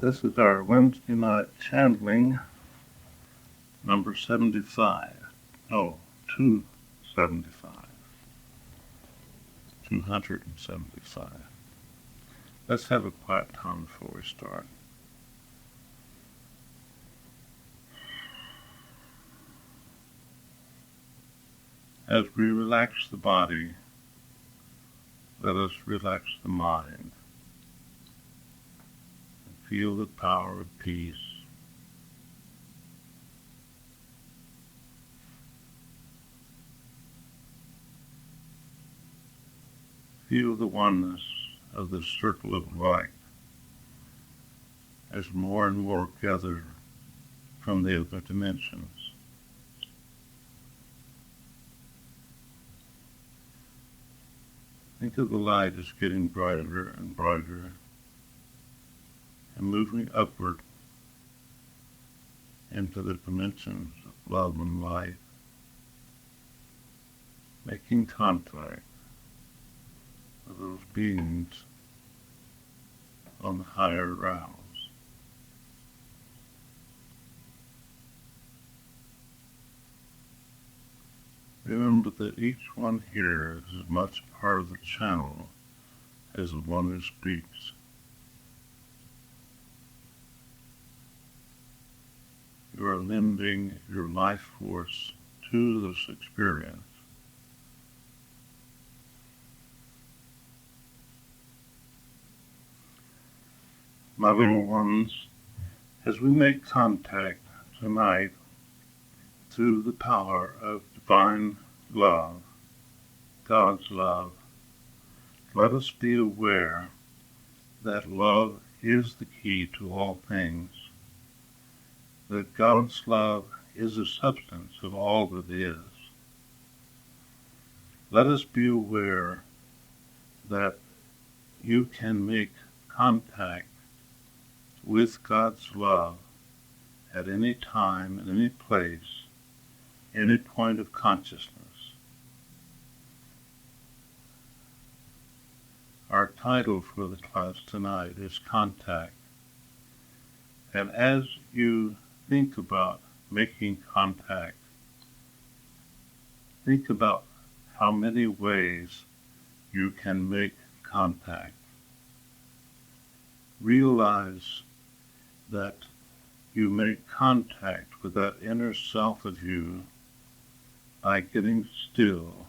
This is our Wednesday night channeling, number 75. No, 275. 275. Let's have a quiet time before we start. As we relax the body, let us relax the mind. Feel the power of peace. Feel the oneness of the circle of light as more and more gather from the other dimensions. Think of the light as getting brighter and brighter and moving upward into the dimensions of love and light, making contact with those beings on the higher realms. Remember that each one here is as much part of the channel as the one who speaks. You are lending your life force to this experience. My little ones, as we make contact tonight through the power of divine love, God's love, let us be aware that love is the key to all things, that God's love is the substance of all that is. Let us be aware that you can make contact with God's love at any time, in any place, any point of consciousness. Our title for the class tonight is Contact. And as you think about making contact, think about how many ways you can make contact. Realize that you make contact with that inner self of you by getting still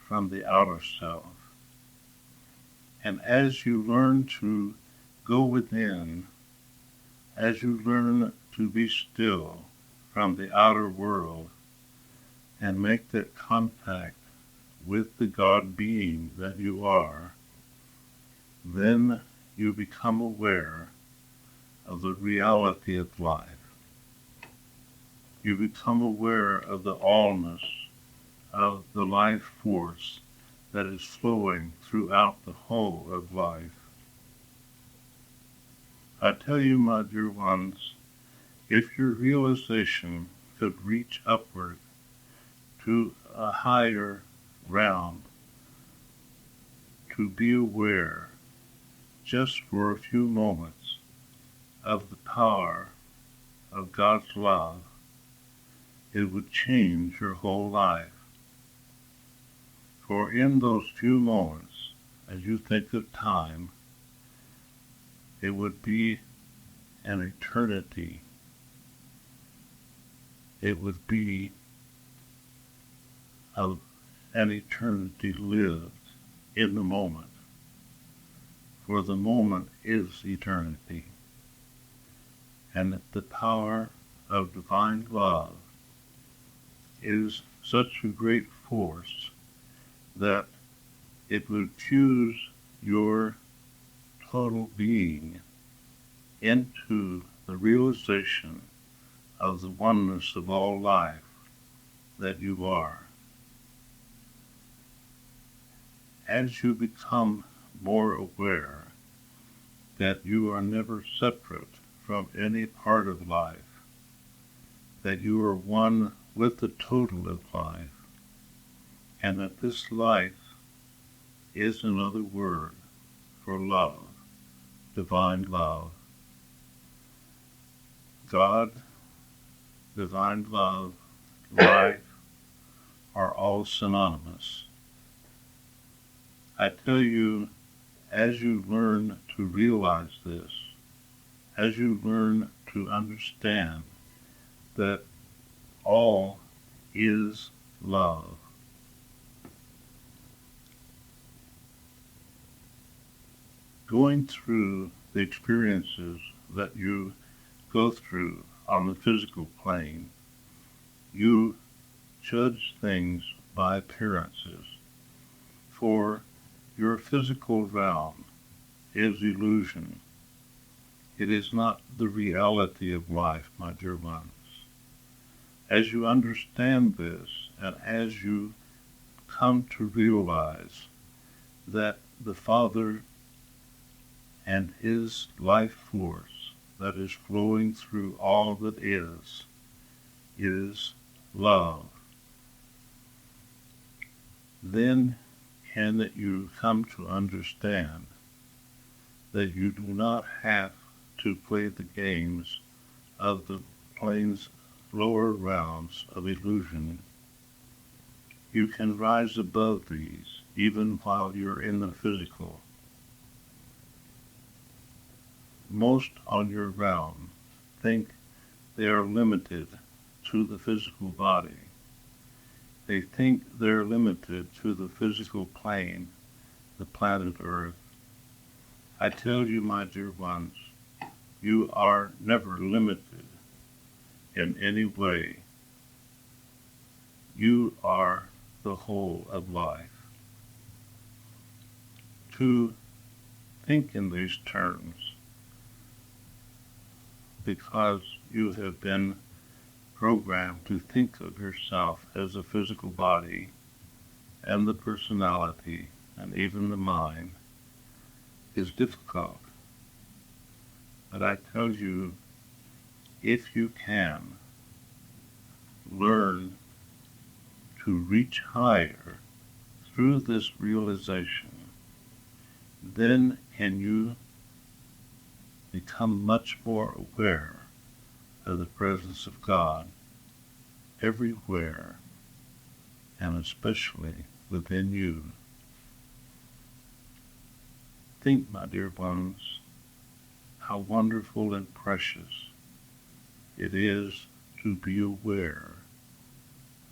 from the outer self. And as you learn to go within, as you learn to be still from the outer world and make that contact with the God being that you are, then you become aware of the reality of life. You become aware of the allness of the life force that is flowing throughout the whole of life. I tell you, my dear ones, if your realization could reach upward to a higher realm, to be aware, just for a few moments, of the power of God's love, it would change your whole life. For in those few moments, as you think of time, it would be an eternity. It would be an eternity lived in the moment. For the moment is eternity. And that the power of divine love is such a great force that it would fuse your total being into the realization of the oneness of all life that you are. As you become more aware that you are never separate from any part of life, that you are one with the total of life, and that this life is another word for love, divine love, God, divine love, life are all synonymous. I tell you, as you learn to realize this, as you learn to understand that all is love, going through the experiences that you go through on the physical plane, you judge things by appearances, for your physical realm is illusion. It is not the reality of life, my dear ones. As you understand this, and as you come to realize that the Father and His life force that is flowing through all that is love, then can you come to understand that you do not have to play the games of the plane's lower realms of illusion. You can rise above these even while you're in the physical. Most on your realm think they are limited to the physical body. They think they're limited to the physical plane, the planet Earth. I tell you, my dear ones, you are never limited in any way. You are the whole of life. To think in these terms, because you have been programmed to think of yourself as a physical body and the personality and even the mind, is difficult. But I tell you, if you can learn to reach higher through this realization, then can you become much more aware of the presence of God everywhere, and especially within you. Think, my dear ones, how wonderful and precious it is to be aware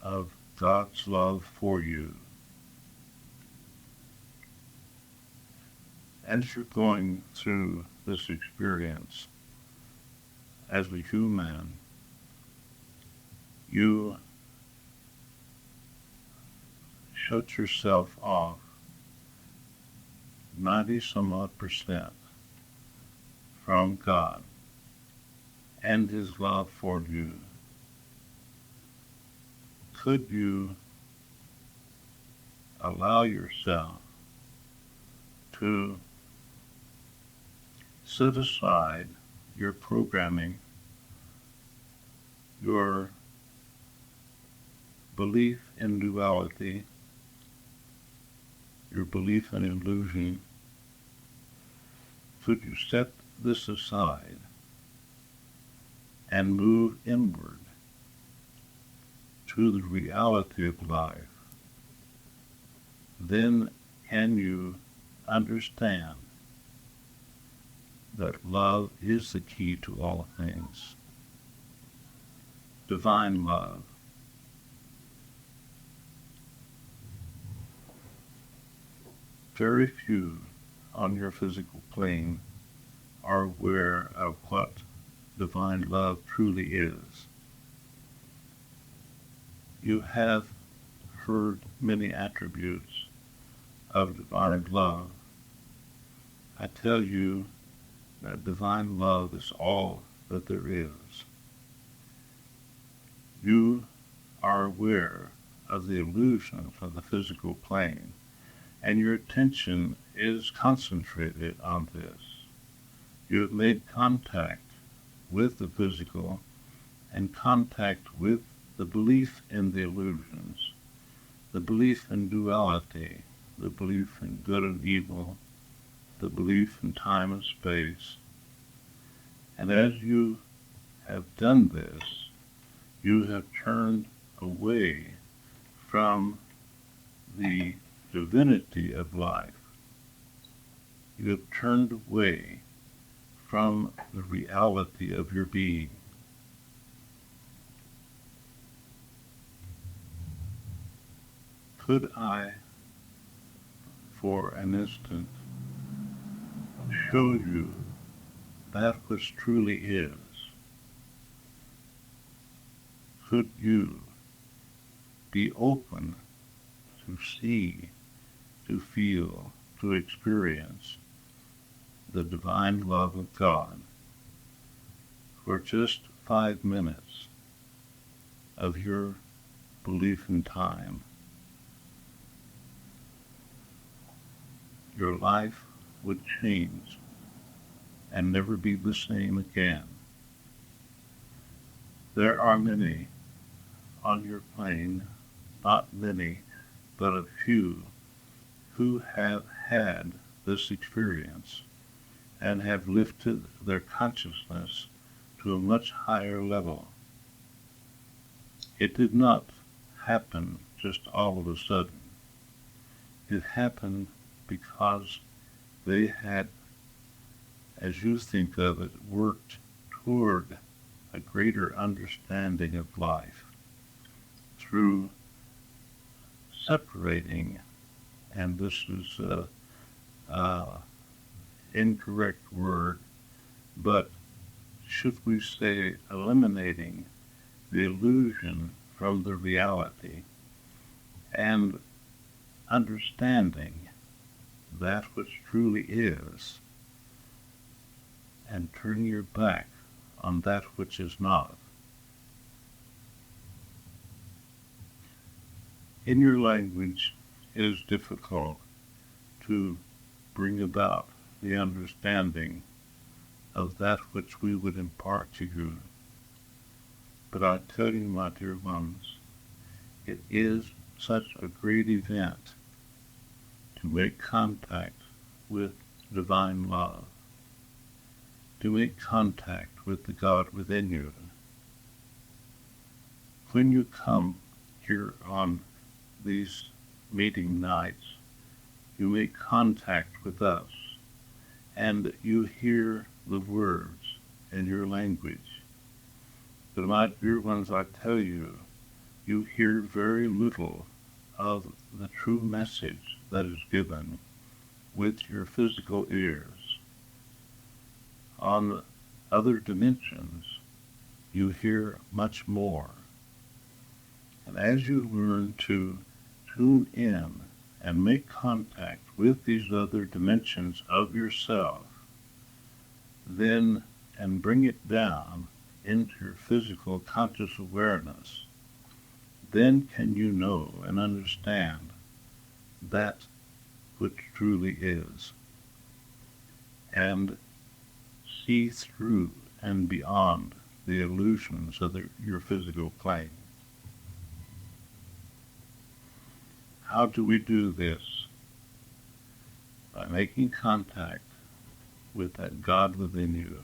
of God's love for you. As you're going through this experience as a human, you shut yourself off 90-some-odd% from God and His love for you. Could you allow yourself to set aside your programming, your belief in duality, your belief in illusion? Could you set this aside and move inward to the reality of life? Then can you understand that love is the key to all things? Divine love. Very few on your physical plane are aware of what divine love truly is. You have heard many attributes of divine love. I tell you that divine love is all that there is. You are aware of the illusion of the physical plane, and your attention is concentrated on this. You have made contact with the physical and contact with the belief in the illusions, the belief in duality, the belief in good and evil, the belief in time and space. And as you have done this, you have turned away from the divinity of life. You have turned away from the reality of your being. Could I, for an instant, show you that which truly is? Could you be open to see, to feel, to experience the divine love of God for just 5 minutes of your belief in time? Your life would change and never be the same again. There are many on your plane, not many, but a few, who have had this experience and have lifted their consciousness to a much higher level. It did not happen just all of a sudden. It happened because they had, as you think of it, worked toward a greater understanding of life through separating, and this is an incorrect word, but should we say eliminating the illusion from the reality and understanding that which truly is, and turn your back on that which is not. In your language, it is difficult to bring about the understanding of that which we would impart to you. But I tell you, my dear ones, it is such a great event to make contact with divine love, to make contact with the God within you. When you come here on these meeting nights, you make contact with us, and you hear the words in your language. But my dear ones, I tell you, you hear very little of the true message that is given with your physical ears. On other dimensions, you hear much more. And as you learn to tune in and make contact with these other dimensions of yourself, then, and bring it down into your physical conscious awareness, then can you know and understand that which truly is, and see through and beyond the illusions of your physical plane. How do we do this? By making contact with that God within you.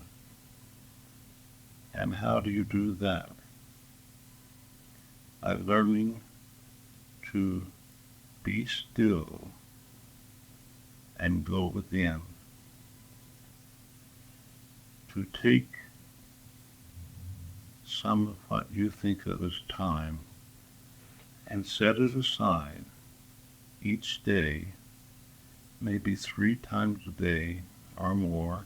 And how do you do that? By learning to be still and go within. To take some of what you think of as time and set it aside each day, maybe 3 times a day or more,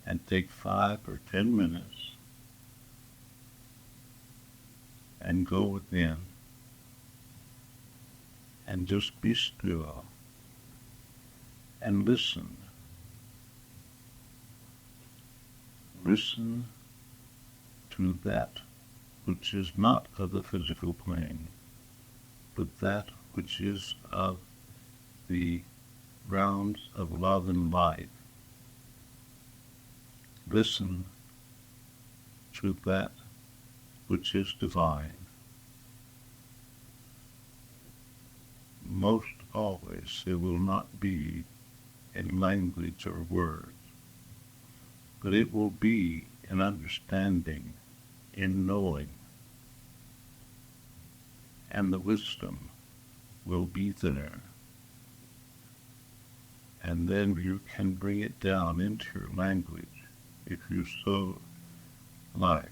and take 5 or 10 minutes and go within and just be still and listen. Listen to that which is not of the physical plane, but that which is of the realms of love and light. Listen to that which is divine. Most always it will not be in language or words, but it will be in understanding, in knowing, and the wisdom will be there. And then you can bring it down into your language if you so like.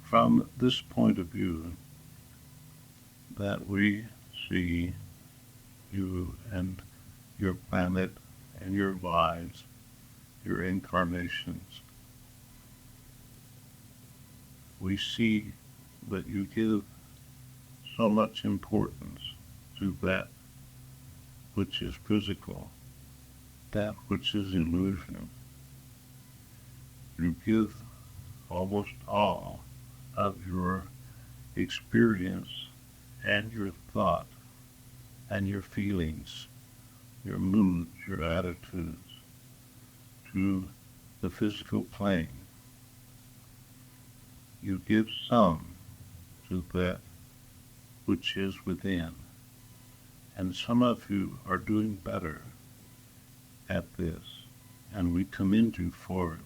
From this point of view, that we see you and your planet and your lives, your incarnations, we see that you give so much importance to that which is physical, that which is illusion. You give almost all of your experience and your thought and your feelings, your moods, your attitudes to the physical plane. You give some to that which is within. And some of you are doing better at this, and we commend you for it.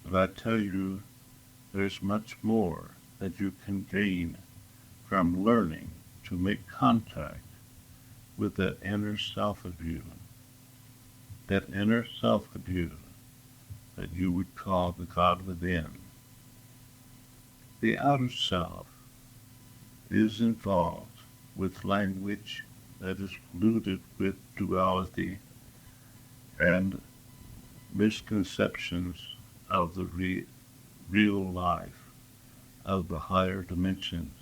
But I tell you, there's much more that you can gain from learning to make contact with that inner self of you, that inner self of you that you would call the God within. The outer self is involved with language that is polluted with duality and misconceptions of the real life, of the higher dimensions,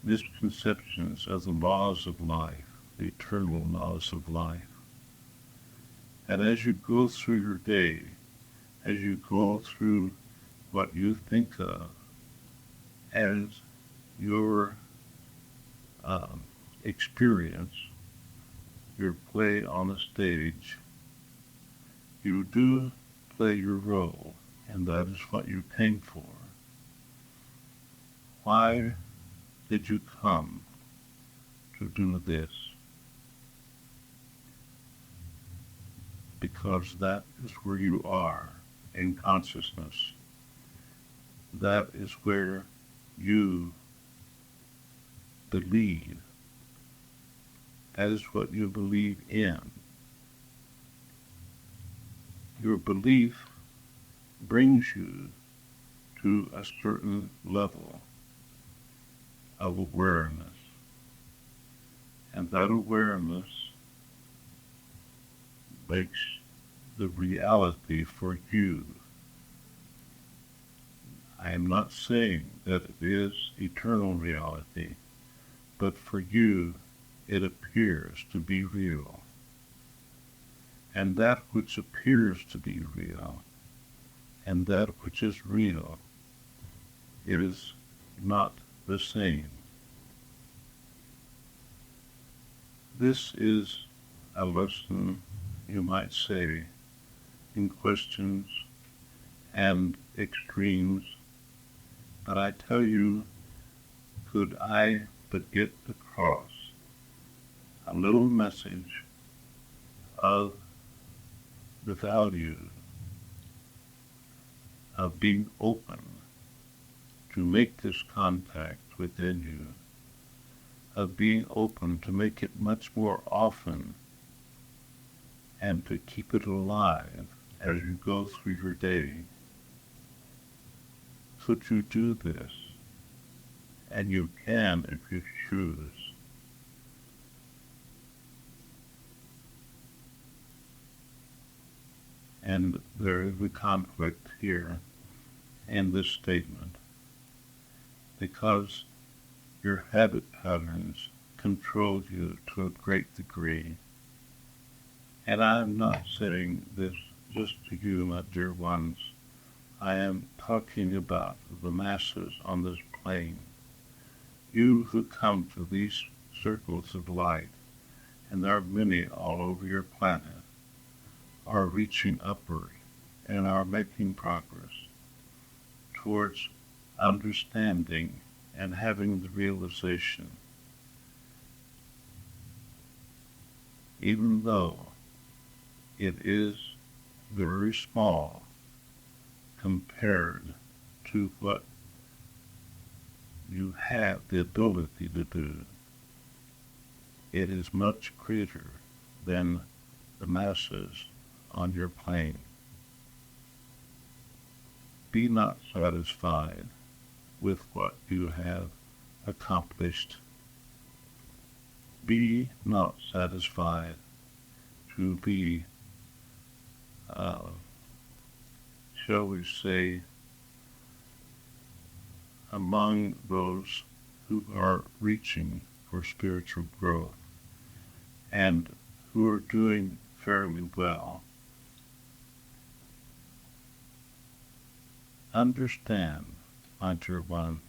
misconceptions of the laws of life, the eternal laws of life. And as you go through your day, as you go through what you think of as your experience, your play on the stage, you do play your role, and that is what you came for. Why did you come to do this? Because that is where you are in consciousness. That is where you believe. That is what you believe in. Your belief brings you to a certain level of awareness. And that awareness makes the reality for you. I am not saying that it is eternal reality, but for you it appears to be real. And that which appears to be real, and that which is real, it is not the same. This is a lesson, you might say, in questions and extremes, but I tell you, could I but get across a little message of the value of being open to make this contact within you, of being open to make it much more often and to keep it alive as you go through your day. Could you do this? And you can if you choose. And there is a conflict here in this statement, because your habit patterns control you to a great degree. And I'm not saying this just to you, my dear ones. I am talking about the masses on this plane. You who come to these circles of light, and there are many all over your planet, are reaching upward and are making progress towards understanding and having the realization, even though it is very small compared to what you have the ability to do, it is much greater than the masses on your plane. Be not satisfied with what you have accomplished. Be not satisfied to be, shall we say, among those who are reaching for spiritual growth and who are doing fairly well. Understand, my dear ones,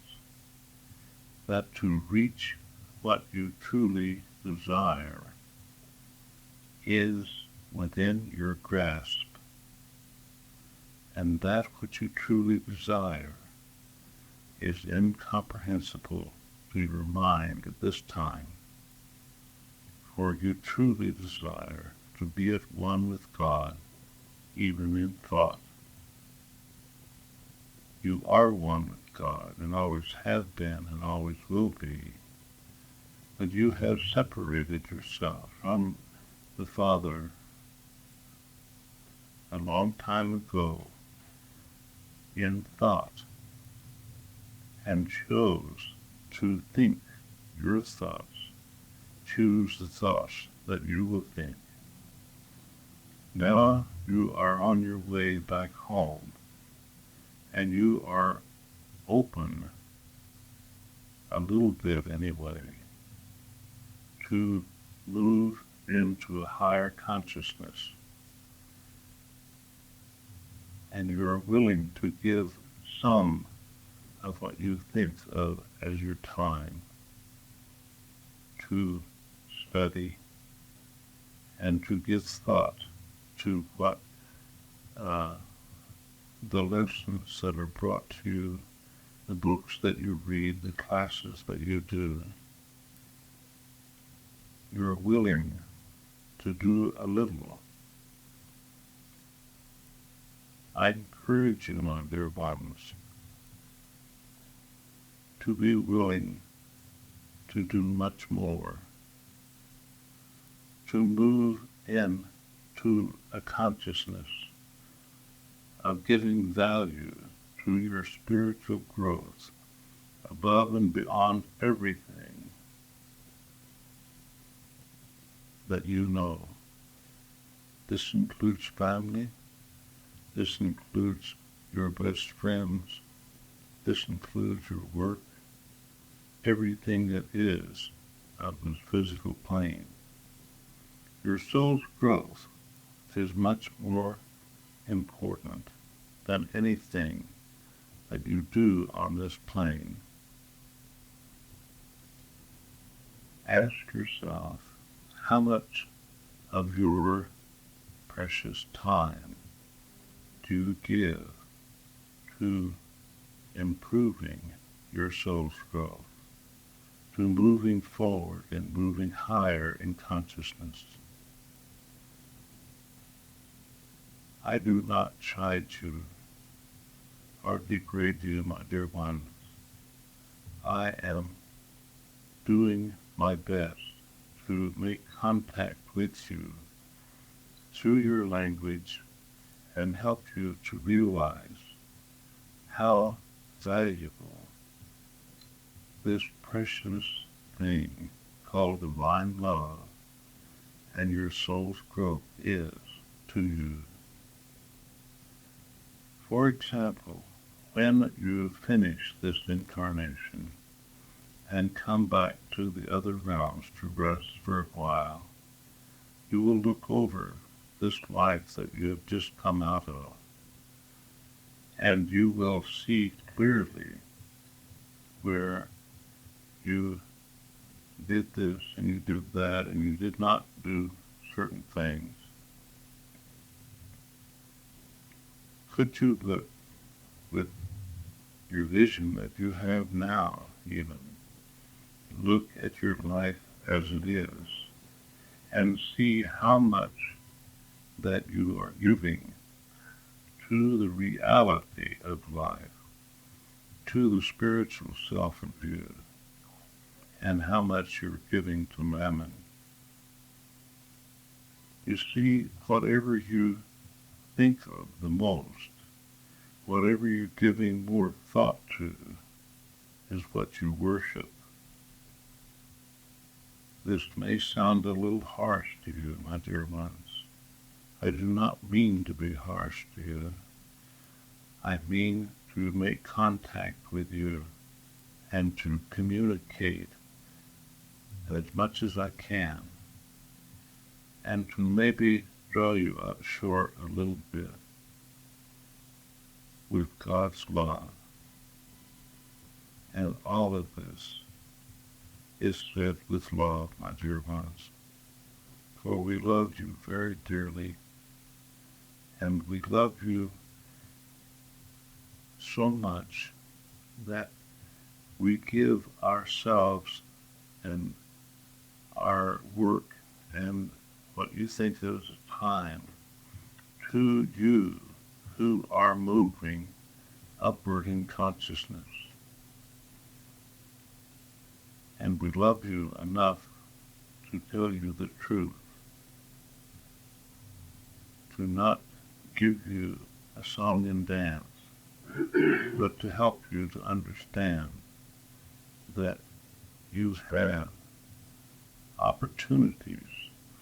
that to reach what you truly desire is within your grasp, and that which you truly desire is incomprehensible to your mind at this time, for you truly desire to be at one with God, even in thought. You are one with God, and always have been, and always will be, but you have separated yourself from the Father a long time ago in thought, and chose to think your thoughts, choose the thoughts that you will think. Now you are on your way back home, and you are open, a little bit anyway, to move into a higher consciousness. And you are willing to give some of what you think of as your time to study and to give thought to what the lessons that are brought to you, the books that you read, the classes that you do. You're willing to do a little. I encourage you, my dear ones, to be willing to do much more, to move into a consciousness of giving value to your spiritual growth above and beyond everything that you know. This includes family, this includes your best friends, this includes your work, everything that is of the physical plane. Your soul's growth is much more important than anything that you do on this plane. Ask yourself, how much of your precious time do you give to improving your soul's growth, to moving forward and moving higher in consciousness? I do not chide you or degrade you, my dear ones. I am doing my best to make contact with you through your language and help you to realize how valuable this precious thing called divine love and your soul's growth is to you. For example, when you finish this incarnation and come back to the other realms to rest for a while, you will look over this life that you have just come out of, and you will see clearly where you did this and you did that and you did not do certain things. Could you look with your vision that you have now even. Look at your life as it is and see how much that you are giving to the reality of life, to the spiritual self of you, and how much you're giving to mammon. You see, whatever you think of the most, whatever you're giving more thought to, is what you worship. This may sound a little harsh to you, my dear ones. I do not mean to be harsh to you. I mean to make contact with you and to communicate as much as I can, and to maybe draw you up short a little bit with God's love. And all of this is said with love, my dear ones, for we love you very dearly, and we love you so much that we give ourselves and our work and what you think is time to you who are moving upward in consciousness. And we love you enough to tell you the truth, to not give you a song and dance, but to help you to understand that you have opportunities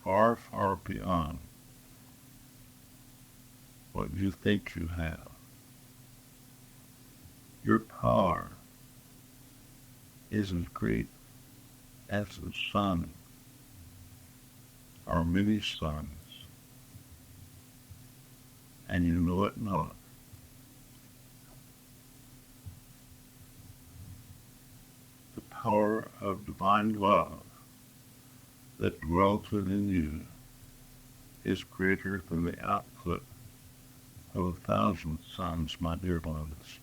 far, far beyond what you think you have. Your power is as great as the sun or many suns, and you know it not. The power of divine love that dwells within you is greater than the output of 1,000 suns, my dear ones.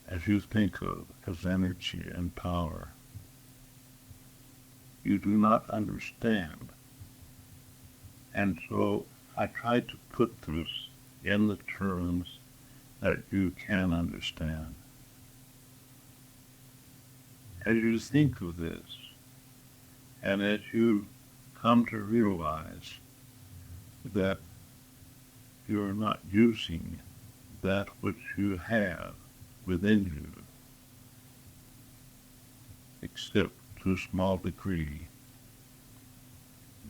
As you think of as energy and power, you do not understand. And so I try to put this in the terms that you can understand. As you think of this, and as you come to realize that you are not using that which you have within you, except to a small degree,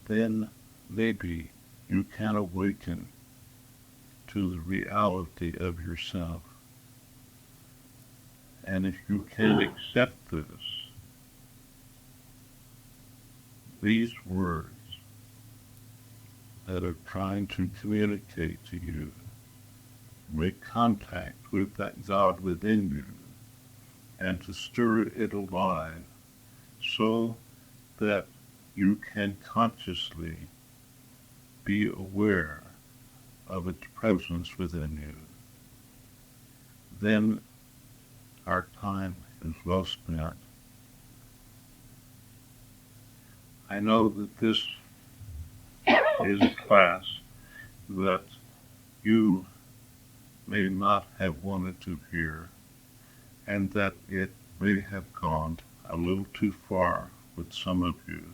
then maybe you can awaken to the reality of yourself. And if you can accept this, these words that are trying to communicate to you, make contact with that God within you, and to stir it alive so that you can consciously be aware of its presence within you. Then our time is well spent. I know that this is a class that you may not have wanted to hear, and that it may have gone a little too far with some of you.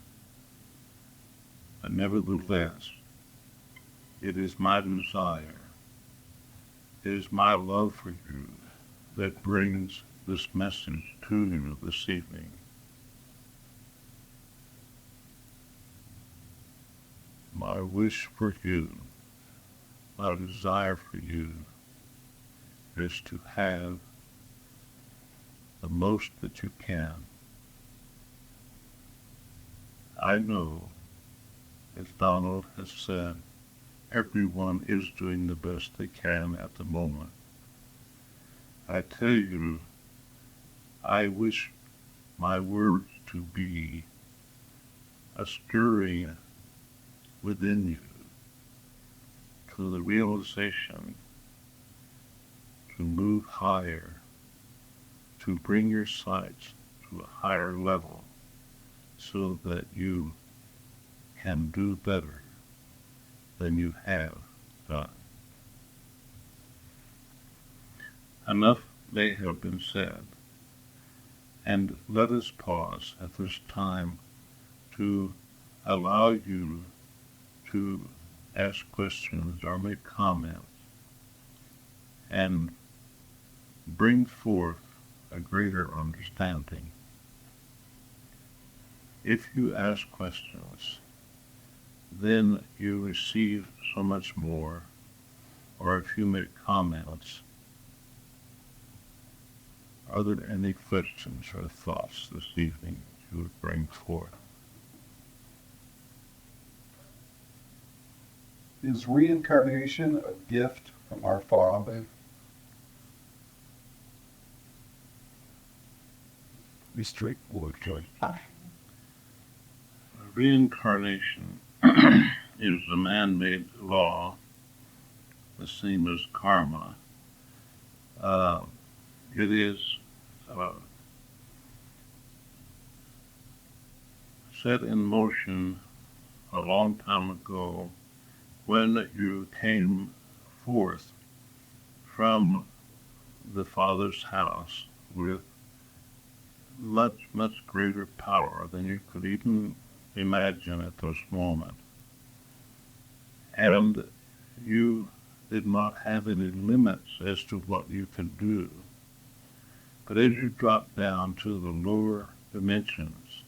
But nevertheless, it is my desire, it is my love for you that brings this message to you this evening. My wish for you, my desire for you, is to have the most that you can. I know, as Donald has said, everyone is doing the best they can at the moment. I tell you, I wish my words to be a stirring within you to the realization to move higher, to bring your sights to a higher level so that you can do better than you have done. Enough may have been said, and let us pause at this time to allow you to ask questions or make comments and bring forth a greater understanding. If you ask questions, then you receive so much more, or if you make comments. Are there any questions or thoughts this evening you would bring forth? Is reincarnation a gift from our Father? Be straightforward, Joy. Reincarnation is a man-made law, the same as karma. It is set in motion a long time ago when you came forth from the Father's house with much, much greater power than you could even imagine at this moment. And you did not have any limits as to what you could do. But as you dropped down to the lower dimensions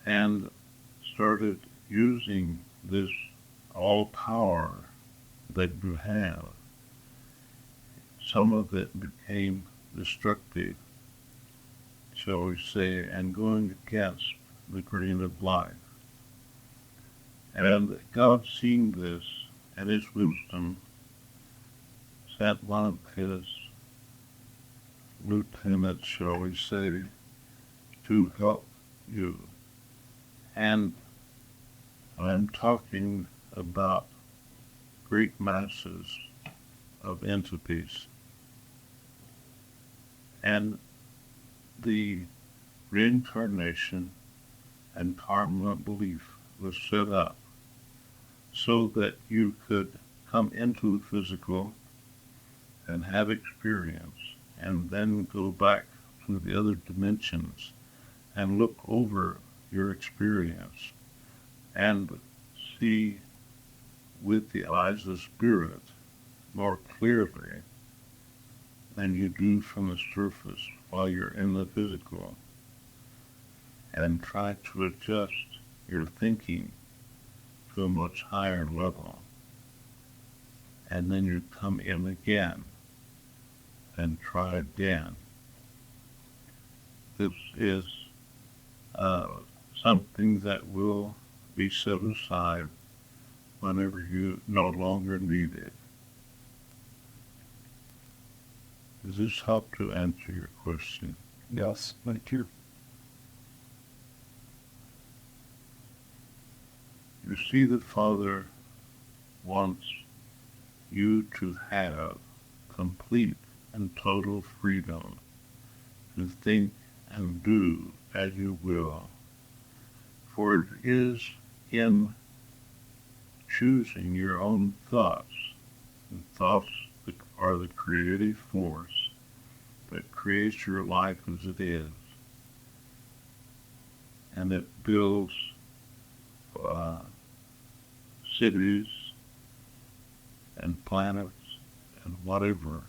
and started using this all power that you have, some of it became destructive, shall we say, and going against the grain of life. And God, seeing this, and his wisdom, sent one of his lieutenants, shall we say, to help you. And I'm talking about great masses of entities. And the reincarnation and karma belief was set up so that you could come into the physical and have experience and then go back to the other dimensions and look over your experience and see with the eyes of spirit more clearly than you do from the surface while you're in the physical, and try to adjust your thinking to a much higher level. And then you come in again and try again. This is something that will be set aside whenever you no longer need it. Does this help to answer your question? Yes, thank you. You see, the Father wants you to have complete and total freedom to think and do as you will. For it is in choosing your own thoughts, and thoughts are the creative force that creates your life as it is. And it builds cities and planets and whatever.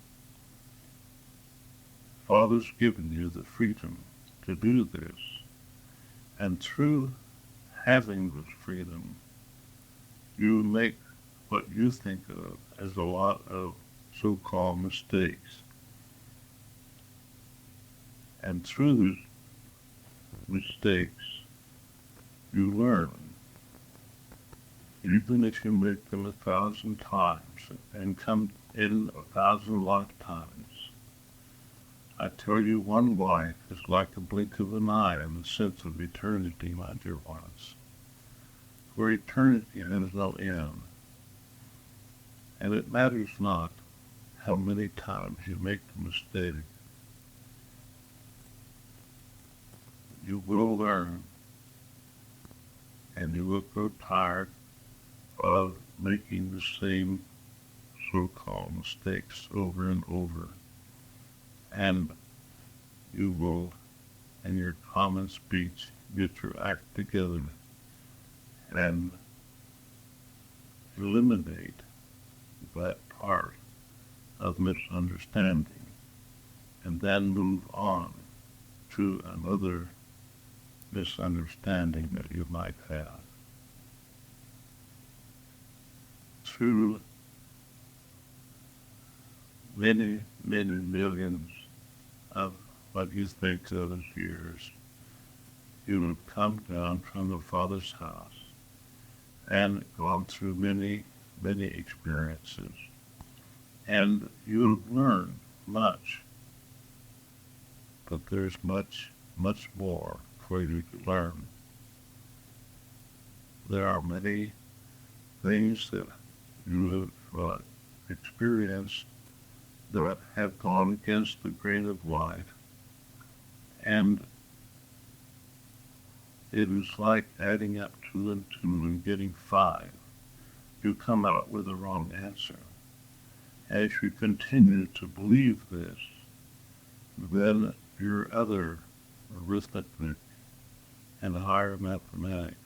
Father's given you the freedom to do this. And through having this freedom, you make what you think of as a lot of so-called mistakes. And through these mistakes, you learn. Even if you make them 1,000 times and come in 1,000 lifetimes, I tell you, one life is like a blink of an eye in the sense of eternity, my dear ones. For eternity has no end. And it matters not how many times you make the mistake. you will learn, and you will grow tired of making the same so-called mistakes over and over. And you will, in your common speech, get your act together and eliminate that part of misunderstanding, and then move on to another misunderstanding that you might have. Through many, many millions of what you think of as years, you have come down from the Father's house and gone through many, many experiences. And you have learned much, but there's much, much more for you to learn. There are many things that you have experienced that have gone against the grain of life, and it is like adding up 2 and 2 and getting 5. You come out with the wrong answer. As you continue to believe this, then your other arithmetic and higher mathematics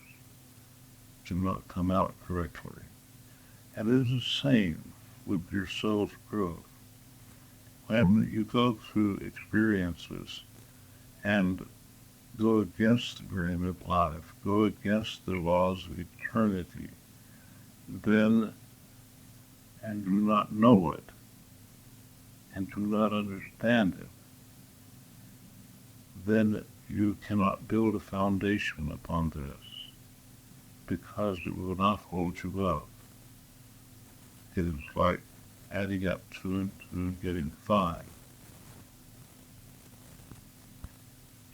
do not come out correctly. And it is the same with your soul's growth. When you go through experiences and go against the grain of life, go against the laws of eternity, then, and do not know it, and do not understand it, then you cannot build a foundation upon this, because it will not hold you up. It is like adding up 2 and 2 and getting 5.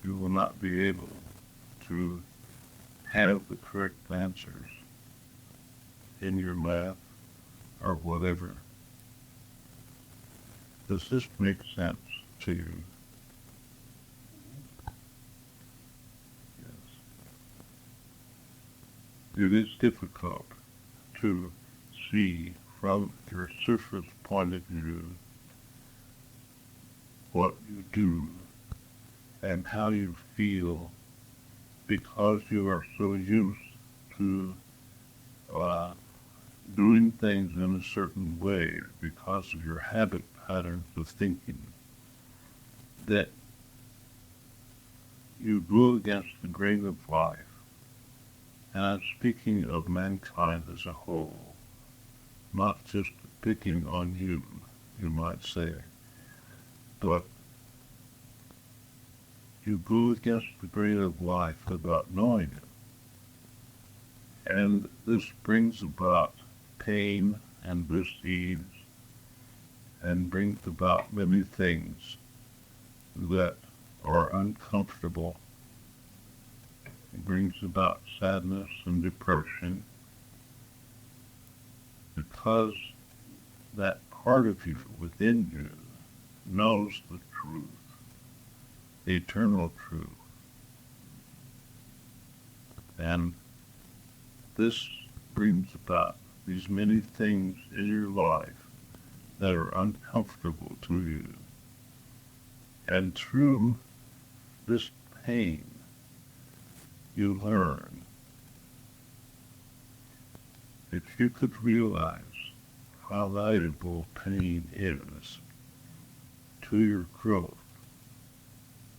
You will not be able to have the correct answers in your math or whatever. Does this make sense to you? Yes. It is difficult to see from your surface point of view what you do and how you feel, because you are so used to doing things in a certain way because of your habit patterns of thinking, that you go against the grain of life. And I'm speaking of mankind as a whole, not just picking on you, you might say, but you go against the grain of life without knowing it. And this brings about pain and disease, and brings about many things that are uncomfortable. It brings about sadness and depression, because that part of you within you knows the truth, the eternal truth. And this brings about these many things in your life that are uncomfortable to you. And through this pain, you learn. If you could realize how valuable pain is to your growth,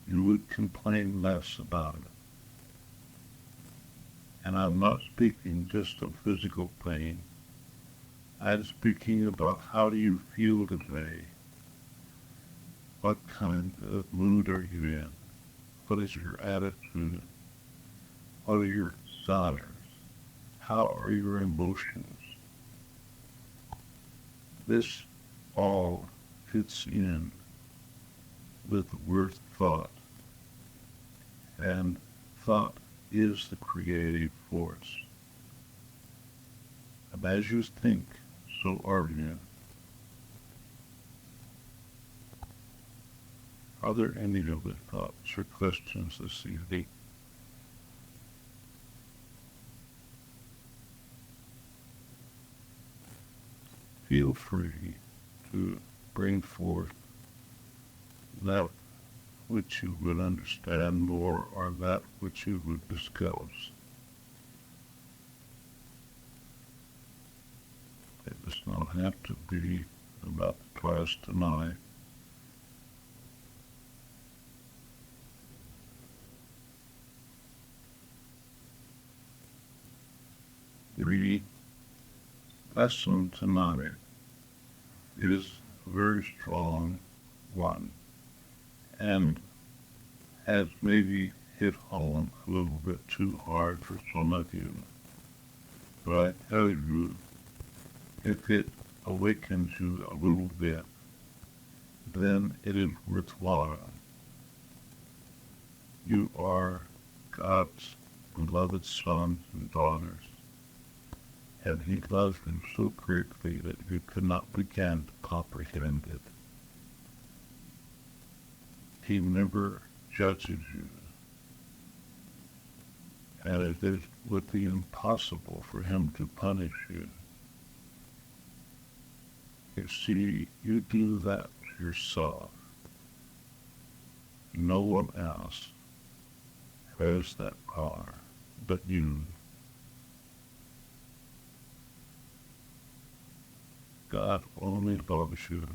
you would complain less about it. And I'm not speaking just of physical pain. I'm speaking about how do you feel today? What kind of mood are you in? What is your attitude? What are your desires? How are your emotions? This all fits in with the word thought. And thought is the creative force. And as you think, so are you. Are there any other thoughts or questions this evening? feel free to bring forth that which you would understand more or that which you would discuss. It does not have to be about the class tonight. The lesson tonight is a very strong one and has maybe hit home a little bit too hard for some of you. But I tell you, if it awakens you a little bit, then it is worthwhile. You are God's beloved sons and daughters, and He loves them so greatly that you could not begin to comprehend it. He never judges you, and it would be impossible for Him to punish you. You see, you do that yourself. No one else has that power but you. God only loves you,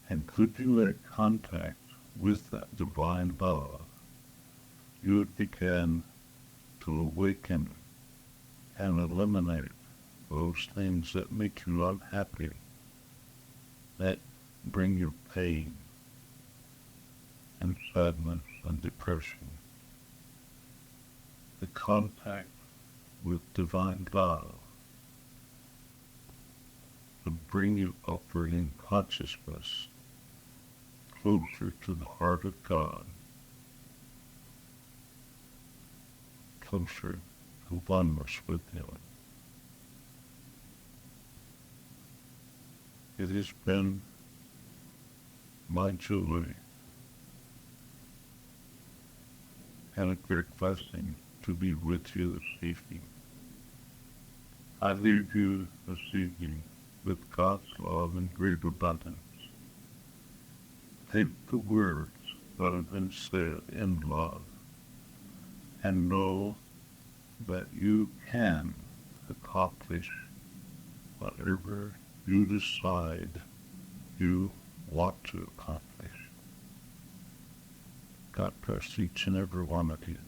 and could you make contact with that divine love, you would begin to awaken and eliminate those things that make you unhappy, that bring you pain and sadness and depression. The contact with divine love will bring you upward in consciousness, closer to the heart of God, closer to oneness with Him. It has been my joy and a great blessing to be with you this evening. I leave you this evening with God's love in great abundance. Take the words that have been said in love and know that you can accomplish whatever you decide you want to accomplish. God bless each and every one of you,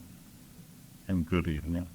and good evening.